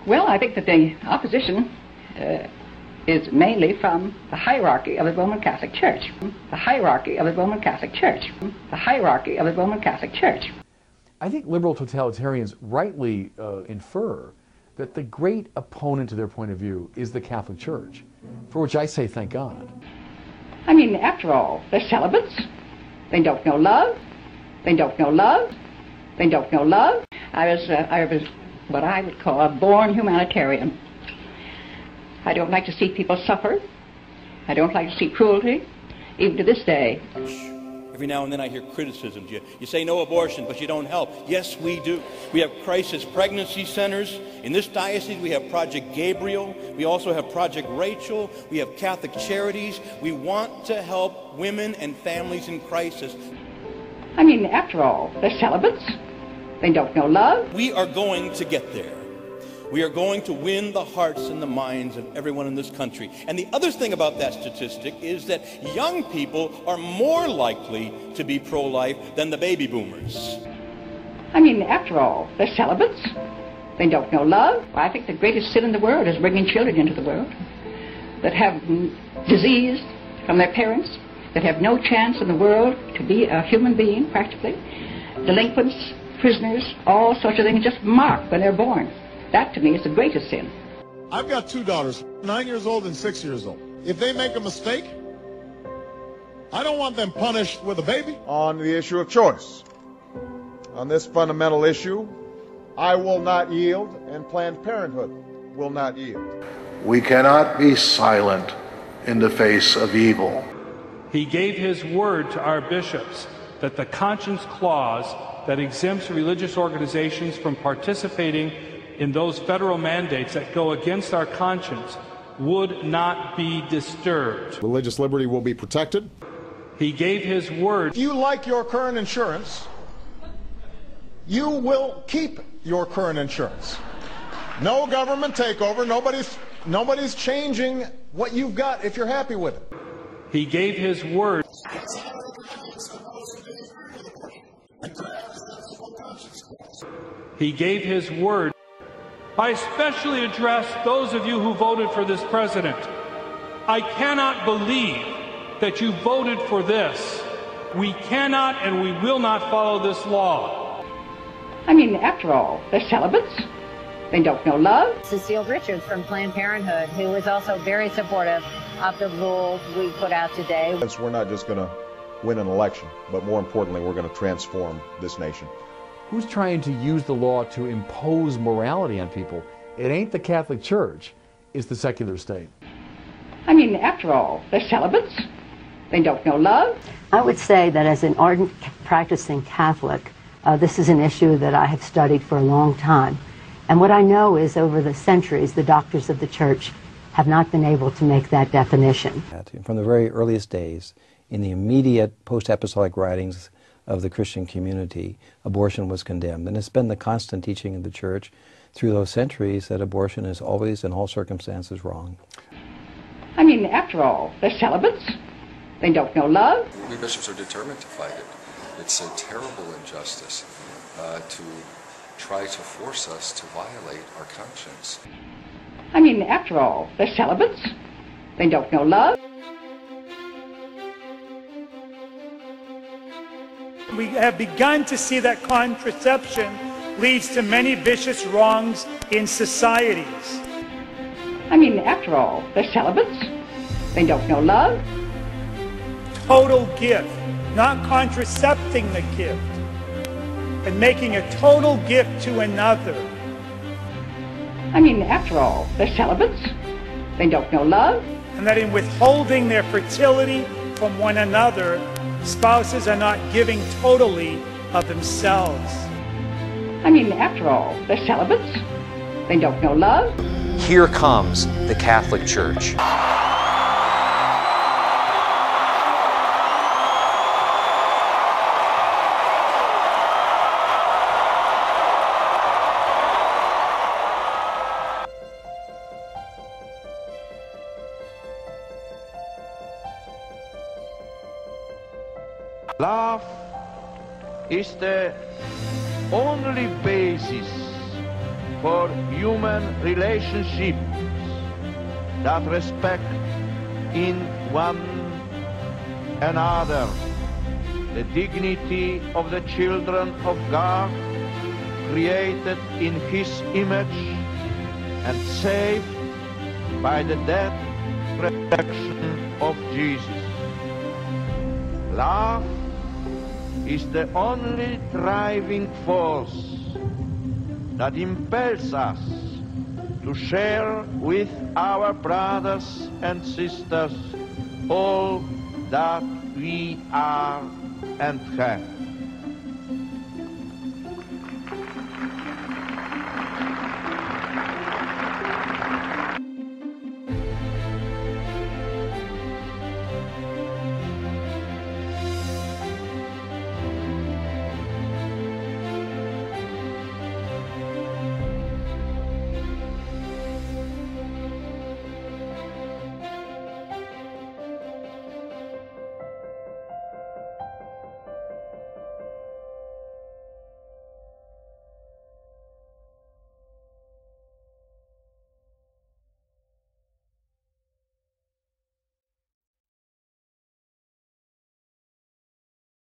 Well, I think that the opposition is mainly from the hierarchy of the Roman Catholic Church. The hierarchy of the Roman Catholic Church. The hierarchy of the Roman Catholic Church. I think liberal totalitarians rightly infer that the great opponent to their point of view is the Catholic Church, for which I say thank God. I mean, after all, they're celibates. They don't know love. They don't know love. They don't know love. I was what I would call a born humanitarian. I don't like to see people suffer. I don't like to see cruelty, even to this day. Every now and then I hear criticisms. You say no abortion, but you don't help. Yes, we do. We have crisis pregnancy centers. In this diocese, we have Project Gabriel. We also have Project Rachel. We have Catholic Charities. We want to help women and families in crisis. I mean, after all, they're celibates. They don't know love. We are going to get there. We are going to win the hearts and the minds of everyone in this country. And the other thing about that statistic is that young people are more likely to be pro-life than the baby boomers. I mean, after all, they're celibates. They don't know love. I think the greatest sin in the world is bringing children into the world that have disease from their parents, that have no chance in the world to be a human being, practically. Delinquents, prisoners, all sorts of things just marked when they're born. That, to me, is the greatest sin. I've got two daughters, 9 years old and 6 years old. If they make a mistake, I don't want them punished with a baby. On the issue of choice, on this fundamental issue, I will not yield, and Planned Parenthood will not yield. We cannot be silent in the face of evil. He gave his word to our bishops that the conscience clause that exempts religious organizations from participating in those federal mandates that go against our conscience would not be disturbed. Religious liberty will be protected. He gave his word. If you like your current insurance, you will keep your current insurance. No government takeover. Nobody's changing what you've got if you're happy with it. He gave his word. He gave his word. I especially address those of you who voted for this president. I cannot believe that you voted for this. We cannot and we will not follow this law. I mean, after all, they're celibates. They don't know love. Cecile Richards from Planned Parenthood, who is also very supportive of the rule we put out today. We're not just going to win an election, but more importantly, we're going to transform this nation. Who's trying to use the law to impose morality on people? It ain't the Catholic Church, it's the secular state. I mean, after all, they're celibates. They don't know love. I would say that as an ardent practicing Catholic, this is an issue that I have studied for a long time. And what I know is over the centuries, the doctors of the Church have not been able to make that definition. From the very earliest days, in the immediate post-apostolic writings of the Christian community, abortion was condemned. And it's been the constant teaching of the Church through those centuries that abortion is always, in all circumstances, wrong. I mean, after all, they're celibates. They don't know love. We bishops are determined to fight it. It's a terrible injustice to try to force us to violate our conscience. I mean, after all, they're celibates. They don't know love. We have begun to see that contraception leads to many vicious wrongs in societies. I mean, after all, they're celibates. They don't know love. Total gift, not contracepting the gift, and making a total gift to another. I mean, after all, they're celibates. They don't know love. And that in withholding their fertility from one another, spouses are not giving totally of themselves. I mean, after all, they're celibates. They don't know love. Here comes the Catholic Church. Love is the only basis for human relationships that respect in one another the dignity of the children of God, created in His image and saved by the death and resurrection of Jesus. Love is the only driving force that impels us to share with our brothers and sisters all that we are and have.